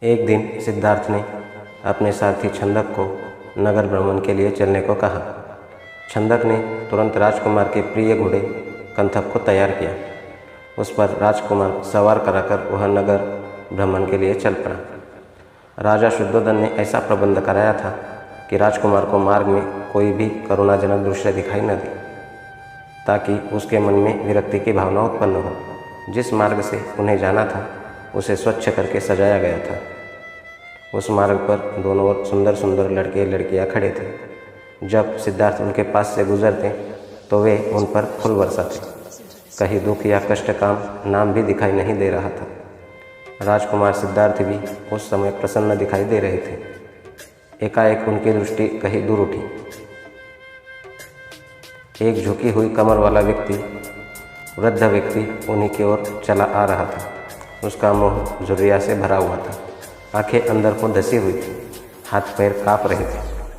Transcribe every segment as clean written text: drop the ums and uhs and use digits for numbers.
एक दिन सिद्धार्थ ने अपने साथी छंदक को नगर भ्रमण के लिए चलने को कहा। छंदक ने तुरंत राजकुमार के प्रिय घोड़े कंथक को तैयार किया। उस पर राजकुमार सवार कराकर वह नगर भ्रमण के लिए चल पड़ा। राजा शुद्धोधन ने ऐसा प्रबंध कराया था कि राजकुमार को मार्ग में कोई भी करुणाजनक दृश्य दिखाई न दे, ताकि उसके मन में विरक्ति की भावना उत्पन्न हो। जिस मार्ग से उन्हें जाना था उसे स्वच्छ करके सजाया गया था। उस मार्ग पर दोनों ओर सुंदर सुंदर लड़के लड़कियां खड़े थे। जब सिद्धार्थ उनके पास से गुजरते तो वे उन पर फूल बरसाते। कहीं दुख या कष्ट का नाम भी दिखाई नहीं दे रहा था। राजकुमार सिद्धार्थ भी उस समय प्रसन्न दिखाई दे रहे थे। एकाएक उनकी दृष्टि कहीं दूर उठी। एक झुकी हुई कमर वाला व्यक्ति, वृद्ध व्यक्ति उन्हीं की ओर चला आ रहा था। उसका मुंह झुर्रिया से भरा हुआ था, आंखें अंदर को धसी हुई थी, हाथ पैर काँप रहे थे।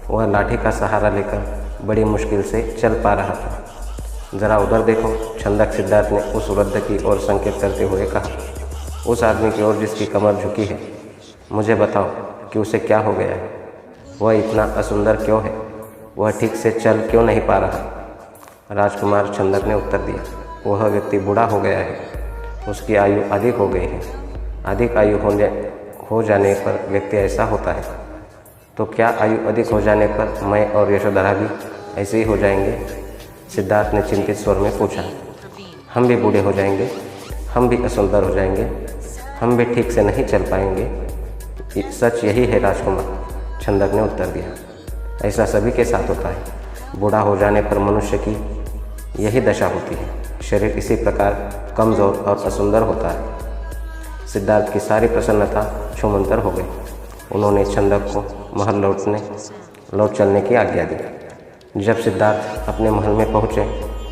वह लाठी का सहारा लेकर बड़ी मुश्किल से चल पा रहा था। जरा उधर देखो, छंदक सिद्धार्थ ने उस वृद्ध की ओर संकेत करते हुए कहा। उस आदमी की ओर जिसकी कमर झुकी है, मुझे बताओ कि उसे क्या हो गया है? वह इतना असुंदर क्यों है? वह ठीक से चल क्यों नहीं पा रहा? राजकुमार छंदक ने उत्तर दिया, वह व्यक्ति बूढ़ा हो गया है। उसकी आयु अधिक हो गई है। अधिक आयु हो जाने पर व्यक्ति ऐसा होता है। तो क्या आयु अधिक हो जाने पर मैं और यशोधरा भी ऐसे ही हो जाएंगे? सिद्धार्थ ने चिंतित स्वर में पूछा। हम भी बूढ़े हो जाएंगे, हम भी असुंदर हो जाएंगे, हम भी ठीक से नहीं चल पाएंगे। सच यही है राजकुमार, छंदक ने उत्तर दिया। ऐसा सभी के साथ होता है। बूढ़ा हो जाने पर मनुष्य की यही दशा होती है। शरीर इसी प्रकार कमज़ोर और असुंदर होता है। सिद्धार्थ की सारी प्रसन्नता छूमंतर हो गई। उन्होंने छंदक को महल लौट चलने की आज्ञा दी। जब सिद्धार्थ अपने महल में पहुँचे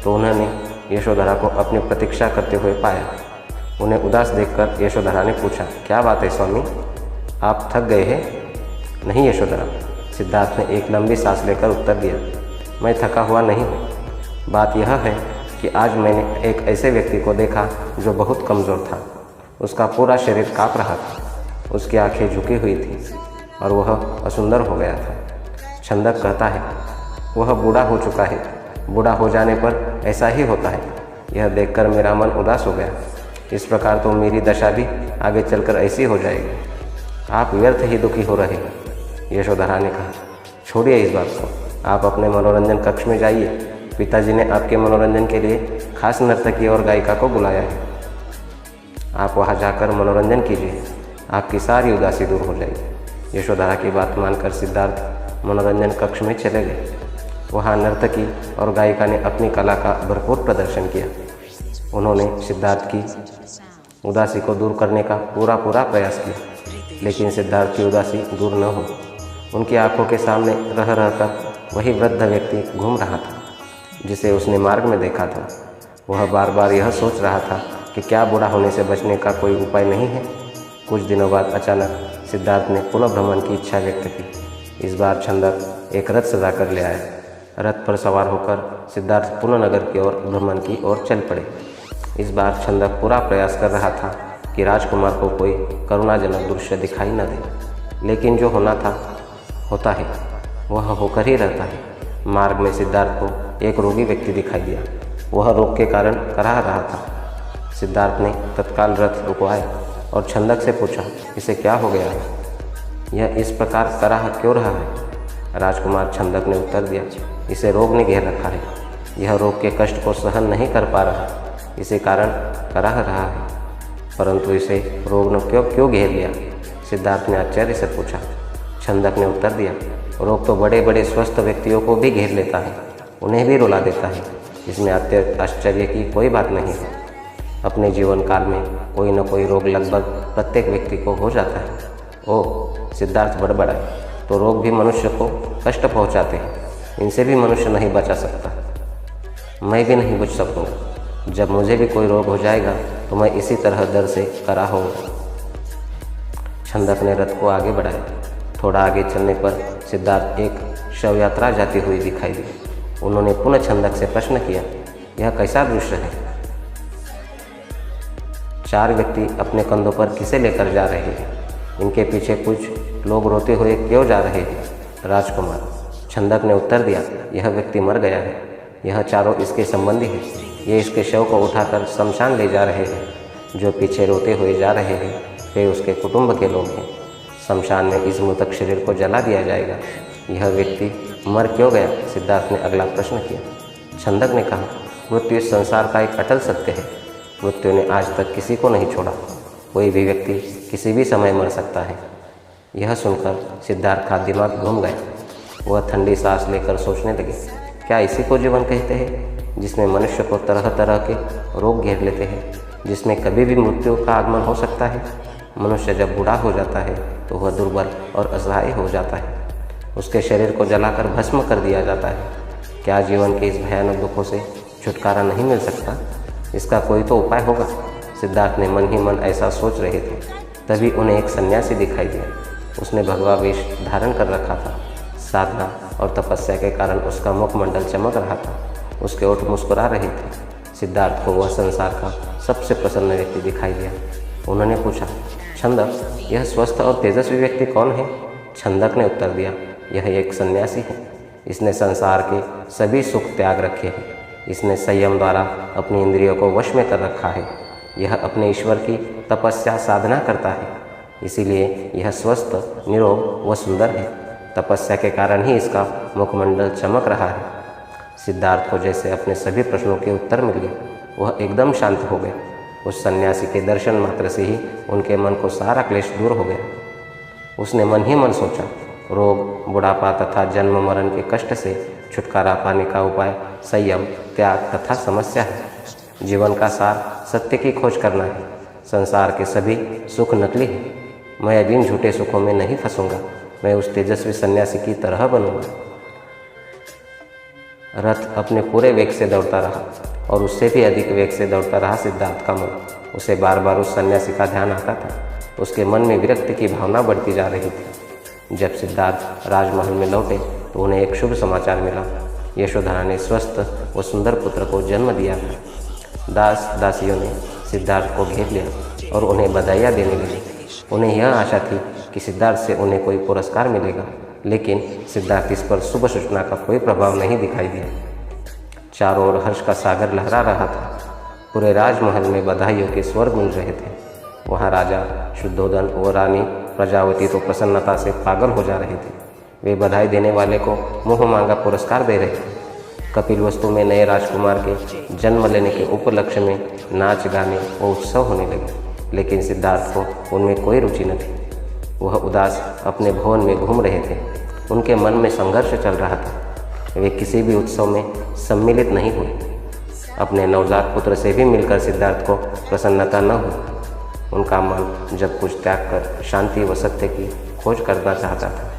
तो उन्होंने यशोधरा को अपनी प्रतीक्षा करते हुए पाया। उन्हें उदास देखकर यशोधरा ने पूछा, क्या बात है स्वामी, आप थक गए हैं? नहीं यशोधरा, सिद्धार्थ ने एक लंबी सांस लेकर उत्तर दिया, मैं थका हुआ नहीं हूँ। बात यह है कि आज मैंने एक ऐसे व्यक्ति को देखा जो बहुत कमज़ोर था। उसका पूरा शरीर काँप रहा था, उसकी आंखें झुकी हुई थी और वह असुंदर हो गया था। छंदक कहता है, वह बूढ़ा हो चुका है। बूढ़ा हो जाने पर ऐसा ही होता है। यह देखकर मेरा मन उदास हो गया। इस प्रकार तो मेरी दशा भी आगे चलकर ऐसी हो जाएगी। आप व्यर्थ ही दुखी हो रहे हैं, यशोधरा ने कहा। छोड़िए इस बात को, आप अपने मनोरंजन कक्ष में जाइए। पिताजी ने आपके मनोरंजन के लिए खास नर्तकी और गायिका को बुलाया है। आप वहां जाकर मनोरंजन कीजिए, आपकी सारी उदासी दूर हो जाएगी। यशोधरा की बात मानकर सिद्धार्थ मनोरंजन कक्ष में चले गए। वहाँ नर्तकी और गायिका ने अपनी कला का भरपूर प्रदर्शन किया। उन्होंने सिद्धार्थ की उदासी को दूर करने का पूरा प्रयास किया, लेकिन सिद्धार्थ की उदासी दूर न हो। उनकी आंखों के सामने रह रहकर वही वृद्ध व्यक्ति घूम रहा था जिसे उसने मार्ग में देखा था। वह बार बार यह सोच रहा था कि क्या बूढ़ा होने से बचने का कोई उपाय नहीं है। कुछ दिनों बाद अचानक सिद्धार्थ ने पुनः भ्रमण की इच्छा व्यक्त की। इस बार छंदक एक रथ सजा कर ले आया। रथ पर सवार होकर सिद्धार्थ पुनः नगर की ओर भ्रमण की ओर चल पड़े। इस बार छंदक पूरा प्रयास कर रहा था कि राजकुमार को कोई करुणाजनक दृश्य दिखाई न दे, लेकिन जो होना था होता है, वह होकर ही रहता है। मार्ग में सिद्धार्थ को एक रोगी व्यक्ति दिखाई दिया। वह रोग के कारण कराह रहा था। सिद्धार्थ ने तत्काल रथ रुकवाया और छंदक से पूछा, इसे क्या हो गया है? यह इस प्रकार कराह क्यों रहा है? राजकुमार छंदक ने उत्तर दिया, इसे रोग ने घेर रखा है। यह रोग के कष्ट को सहन नहीं कर पा रहा, इसी कारण कराह रहा है। परंतु इसे रोग ने क्यों घेर लिया? सिद्धार्थ ने आश्चर्य से पूछा। छंदक ने उत्तर दिया, रोग तो बड़े बड़े स्वस्थ व्यक्तियों को भी घेर लेता है, उन्हें भी रुला देता है। इसमें अत्यंत आश्चर्य की कोई बात नहीं है। अपने जीवन काल में कोई न कोई रोग लगभग प्रत्येक व्यक्ति को हो जाता है। ओह, सिद्धार्थ बड़बड़ाए, तो रोग भी मनुष्य को कष्ट पहुंचाते हैं, इनसे भी मनुष्य नहीं बचा सकता। मैं भी नहीं बच सकूँगा। जब मुझे भी कोई रोग हो जाएगा तो मैं इसी तरह दर्द से कराह होऊंगा। छंदक ने रथ को आगे बढ़ाया। थोड़ा आगे चलने पर सिद्धार्थ एक शव यात्रा जाती हुई दिखाई दी। उन्होंने पुनः छंदक से प्रश्न किया, यह कैसा दृश्य है? 4 व्यक्ति अपने कंधों पर किसे लेकर जा रहे हैं? इनके पीछे कुछ लोग रोते हुए क्यों जा रहे हैं? राजकुमार। छंदक ने उत्तर दिया, यह व्यक्ति मर गया है। यह चारों इसके संबंधी हैं। ये इसके शव को उठाकर शमशान ले जा रहे हैं। जो पीछे रोते हुए जा रहे हैं वे उसके कुटुंब के लोग हैं। शमशान में इस मृतक शरीर को जला दिया जाएगा। यह व्यक्ति मर क्यों गया? सिद्धार्थ ने अगला प्रश्न किया। छंदक ने कहा, मृत्यु इस संसार का एक अटल सत्य है। मृत्यु ने आज तक किसी को नहीं छोड़ा। कोई भी व्यक्ति किसी भी समय मर सकता है। यह सुनकर सिद्धार्थ का दिमाग घूम गया। वह ठंडी सांस लेकर सोचने लगे, क्या इसी को जीवन कहते हैं, जिसमें मनुष्य को तरह तरह के रोग घेर लेते हैं, जिसमें कभी भी मृत्यु का आगमन हो सकता है। मनुष्य जब बूढ़ा हो जाता है तो वह दुर्बल और असहाय हो जाता है। उसके शरीर को जलाकर भस्म कर दिया जाता है। क्या जीवन के इस भयानक दुखों से छुटकारा नहीं मिल सकता? इसका कोई तो उपाय होगा। सिद्धार्थ ने मन ही मन ऐसा सोच रहे थे, तभी उन्हें एक सन्यासी दिखाई दिया। उसने भगवा वेश धारण कर रखा था। साधना और तपस्या के कारण उसका मुखमंडल चमक रहा था। उसके ओठ मुस्कुरा रहे थे। सिद्धार्थ को वह संसार का सबसे प्रसन्न व्यक्ति दिखाई दिया। उन्होंने पूछा, छंदक, यह स्वस्थ और तेजस्वी व्यक्ति कौन है? छंदक ने उत्तर दिया, यह एक सन्यासी है। इसने संसार के सभी सुख त्याग रखे हैं। इसने संयम द्वारा अपनी इंद्रियों को वश में कर रखा है। यह अपने ईश्वर की तपस्या साधना करता है, इसीलिए यह स्वस्थ, निरोग व सुंदर है। तपस्या के कारण ही इसका मुखमंडल चमक रहा है। सिद्धार्थ को जैसे अपने सभी प्रश्नों के उत्तर मिल गए। वह एकदम शांत हो गए। उस सन्यासी के दर्शन मात्र से ही उनके मन को सारा क्लेश दूर हो गया। उसने मन ही मन सोचा, रोग, बुढ़ापा तथा जन्म मरण के कष्ट से छुटकारा पाने का उपाय संयम, त्याग तथा समस्या है। जीवन का सार सत्य की खोज करना है। संसार के सभी सुख नकली हैं। मैं अब इन झूठे सुखों में नहीं फंसूंगा। मैं उस तेजस्वी सन्यासी की तरह बनूंगा। रथ अपने पूरे वेग से दौड़ता रहा और उससे भी अधिक वेग से दौड़ता रहा सिद्धार्थ का मन। उसे बार बार उस सन्यासी का ध्यान आता था। उसके मन में विरक्ति की भावना बढ़ती जा रही थी। जब सिद्धार्थ राजमहल में लौटे तो उन्हें एक शुभ समाचार मिला। यशोधरा ने स्वस्थ व सुंदर पुत्र को जन्म दिया था। दास दासियों ने सिद्धार्थ को घेर लिया और उन्हें बधाइयाँ देने लगे। उन्हें यह आशा थी कि सिद्धार्थ से उन्हें कोई पुरस्कार मिलेगा, लेकिन सिद्धार्थ इस पर शुभ सूचना का कोई प्रभाव नहीं दिखाई दिया। चारों ओर हर्ष का सागर लहरा रहा था। पूरे राजमहल में बधाइयों के स्वर गूंज रहे थे। वहाँ राजा शुद्धोधन व रानी प्रजावती तो प्रसन्नता से पागल हो जा रहे थे। वे बधाई देने वाले को मुँह मांगा पुरस्कार दे रहे थे। कपिलवस्तु में नए राजकुमार के जन्म लेने के उपलक्ष्य में नाच गाने व उत्सव होने लगे, लेकिन सिद्धार्थ को उनमें कोई रुचि न थी। वह उदास अपने भवन में घूम रहे थे। उनके मन में संघर्ष चल रहा था। वे किसी भी उत्सव में सम्मिलित नहीं हुए। अपने नवजात पुत्र से भी मिलकर सिद्धार्थ को प्रसन्नता न हुई। उनका मन जब कुछ त्याग कर शांति व सत्य की खोज करना चाहता था।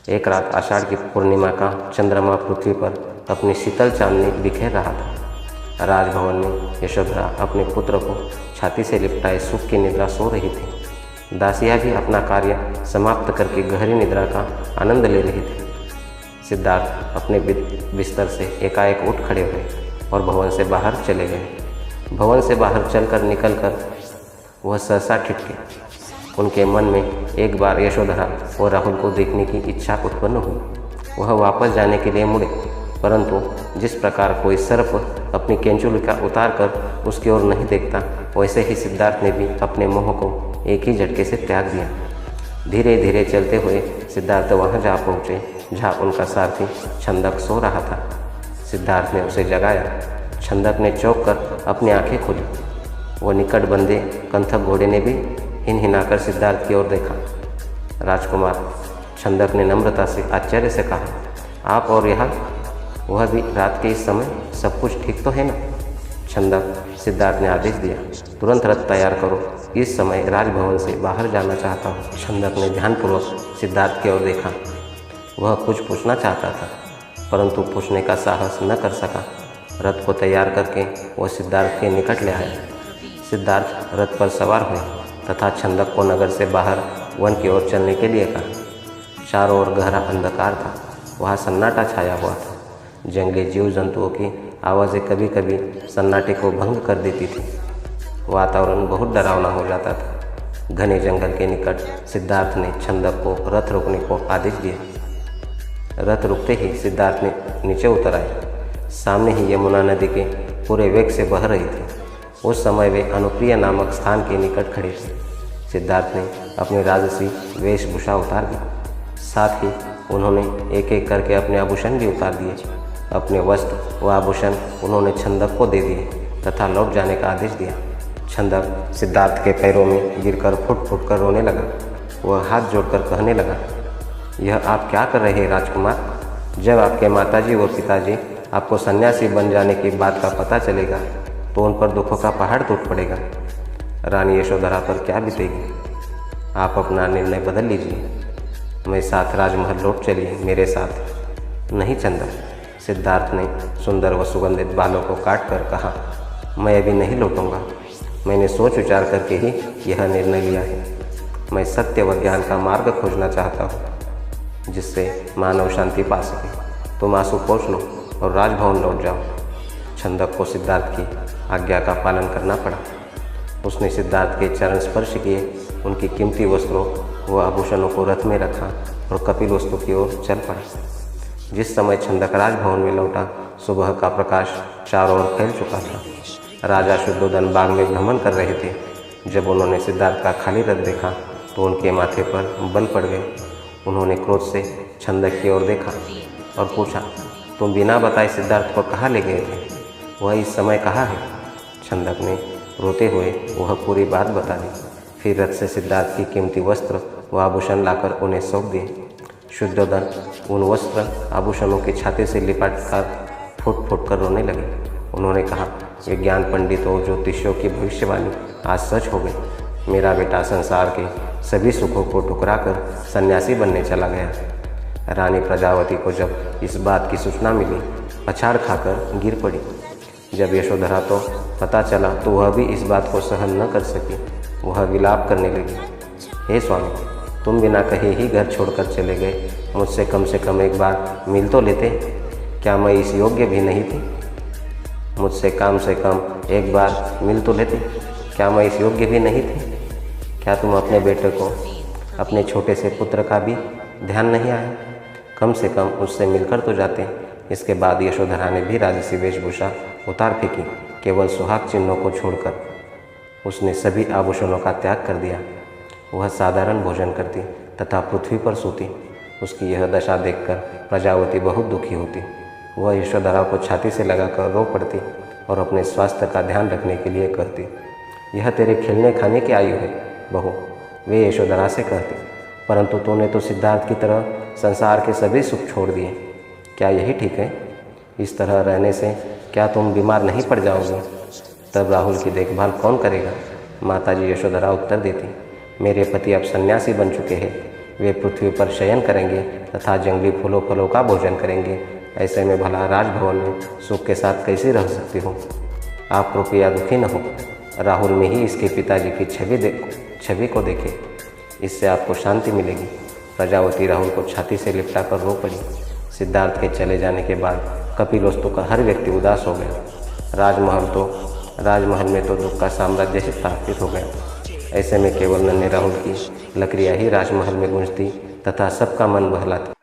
एक रात आषाढ़ की पूर्णिमा का चंद्रमा पृथ्वी पर अपनी शीतल चांदनी बिखेर रहा था। राजभवन में यशोधरा अपने पुत्र को छाती से लिपटाए सुख की निद्रा सो रही थी। दासियाँ भी अपना कार्य समाप्त करके गहरी निद्रा का आनंद ले रही थी। सिद्धार्थ अपने बिस्तर से एकाएक उठ खड़े हुए और भवन से बाहर चले गए। भवन से बाहर चलकर निकलकर वह सहसा ठिठके। उनके मन में एक बार यशोधरा और राहुल को देखने की इच्छा उत्पन्न हुई। वह वापस जाने के लिए मुड़े, परंतु जिस प्रकार कोई सर्प अपनी केंचुलिका उतार कर उसकी ओर नहीं देखता, वैसे ही सिद्धार्थ ने भी अपने मोह को एक ही झटके से त्याग दिया। धीरे धीरे चलते हुए सिद्धार्थ वहाँ जा पहुँचे जहाँ उनका सारथी छंदक सो रहा था। सिद्धार्थ ने उसे जगाया। छंदक ने चौंक कर अपनी आंखें खोली। वह निकट बंधे कंथक घोड़े ने भी हिनहिनाकर सिद्धार्थ की ओर देखा। राजकुमार, छंदक ने नम्रता से आश्चर्य से कहा, आप और यहाँ, वह भी रात के इस समय? सब कुछ ठीक तो है ना? छंदक, सिद्धार्थ ने आदेश दिया, तुरंत रथ तैयार करो। इस समय राजभवन से बाहर जाना चाहता हूँ। छंदक ने ध्यानपूर्वक सिद्धार्थ की ओर देखा। वह कुछ पूछना चाहता था, परंतु पूछने का साहस न कर सका। रथ को तैयार करके वह सिद्धार्थ के निकट ले आया। सिद्धार्थ रथ पर सवार हुए तथा छंदक को नगर से बाहर वन की ओर चलने के लिए कहा। चारों ओर गहरा अंधकार था। वहाँ सन्नाटा छाया हुआ था। जंगली जीव जंतुओं की आवाज़ें कभी कभी सन्नाटे को भंग कर देती थी। वातावरण बहुत डरावना हो जाता था। घने जंगल के निकट सिद्धार्थ ने छंदक को रथ रोकने को आदेश दिया। रथ रुकते ही सिद्धार्थ ने नीचे उतर आए। सामने ही यमुना नदी के पूरे वेग से बह रही थी। उस समय वे अनुप्रिया नामक स्थान के निकट खड़े थे। सिद्धार्थ ने अपनी राजसी वेशभूषा उतार दी। साथ ही उन्होंने एक एक करके अपने आभूषण भी उतार दिए। अपने वस्त्र व आभूषण उन्होंने छंदक को दे दिए तथा लौट जाने का आदेश दिया। छंदक सिद्धार्थ के पैरों में गिरकर फुट फुट कर रोने लगा। वह हाथ जोड़कर कहने लगा, यह आप क्या कर रहे हैं राजकुमार? जब आपके माताजी व पिताजी आपको सन्यासी बन जाने की बात का पता चलेगा तो उन पर दुखों का पहाड़ टूट पड़ेगा। रानी यशोधरा पर क्या बीतेगी? आप अपना निर्णय बदल लीजिए। मेरे साथ राजमहल लौट चलिए, मेरे साथ। नहीं चंदक, सिद्धार्थ ने सुंदर व सुगंधित बालों को काट कर कहा, मैं अभी नहीं लौटूंगा। मैंने सोच विचार करके ही यह निर्णय लिया है। मैं सत्य व ज्ञान का मार्ग खोजना चाहता हूँ जिससे मानव शांति पा सके। तुम आंसू पोंछ लो और राजभवन लौट जाओ। छंदक को सिद्धार्थ की आज्ञा का पालन करना पड़ा। उसने सिद्धार्थ के चरण स्पर्श किए, उनकी कीमती वस्त्रों व आभूषणों को रथ में रखा और कपिलवस्तु की ओर चल पड़ा। जिस समय छंदक राजभवन में लौटा, सुबह का प्रकाश चारों ओर फैल चुका था। राजा शुद्धोधन बाग में भ्रमण कर रहे थे। जब उन्होंने सिद्धार्थ का खाली रथ देखा तो उनके माथे पर बल पड़ गए। उन्होंने क्रोध से छंदक की ओर देखा और पूछा, तुम बिना बताए सिद्धार्थ को कहाँ ले गए थे? वह इस समय कहाँ है? छंदक ने रोते हुए वह पूरी बात बता दी। फिर रथ से सिद्धार्थ की कीमती वस्त्र व आभूषण लाकर उन्हें सौंप दिए। शुद्धोधन उन वस्त्र आभूषणों की छाती से लिपट कर फुट फुट कर रोने लगे। उन्होंने कहा, विज्ञान पंडितों ज्योतिषियों की भविष्यवाणी आज सच हो गई। मेरा बेटा संसार के सभी सुखों को ठुकरा कर सन्यासी बनने चला गया। रानी प्रजावती को जब इस बात की सूचना मिली, पछाड़ खाकर गिर पड़ी। जब यशोधरा तो पता चला तो वह भी इस बात को सहन न कर सकी। वह विलाप करने लगी, हे स्वामी, तुम बिना कहे ही घर छोड़कर चले गए। मुझसे कम से कम एक बार मिल तो लेते। क्या मैं इस योग्य भी नहीं थी? मुझसे कम से कम एक बार मिल तो लेते। क्या मैं इस योग्य भी नहीं थी? क्या तुम अपने बेटे को, अपने छोटे से पुत्र का भी ध्यान नहीं आया? कम से कम उससे मिलकर तो जाते। इसके बाद यशोधरा ने भी राजसी वेशभूषा उतार फेंकी। केवल सुहाग चिन्हों को छोड़कर उसने सभी आभूषणों का त्याग कर दिया। वह साधारण भोजन करती तथा पृथ्वी पर सोती। उसकी यह दशा देखकर प्रजावती बहुत दुखी होती। वह यशोधरा को छाती से लगाकर रो पड़ती और अपने स्वास्थ्य का ध्यान रखने के लिए कहती, यह तेरे खेलने खाने की आयु है बहू। वे यशोधरा से कहती, परंतु तूने तो सिद्धार्थ की तरह संसार के सभी सुख छोड़ दिए। क्या यही ठीक है? इस तरह रहने से क्या तुम बीमार नहीं पड़ जाओगे? तब राहुल की देखभाल कौन करेगा? माताजी यशोधरा उत्तर देती, मेरे पति अब सन्यासी बन चुके हैं। वे पृथ्वी पर शयन करेंगे तथा जंगली फूलों फलों का भोजन करेंगे। ऐसे में भला राजभवन में सुख के साथ कैसे रह सकती हो? आप कृपया दुखी न हो। राहुल में ही इसके पिताजी की छवि को देखे, इससे आपको शांति मिलेगी। प्रजावती राहुल को छाती से लिपटा कर रो पड़ी। सिद्धार्थ के चले जाने के बाद कपिलवस्तु का हर व्यक्ति उदास हो गया। राजमहल में तो दुख का साम्राज्य ही स्थापित हो गया। ऐसे में केवल नन्हे राहुल की लकड़ियाँ ही राजमहल में गूंजती तथा सबका मन बहलाती।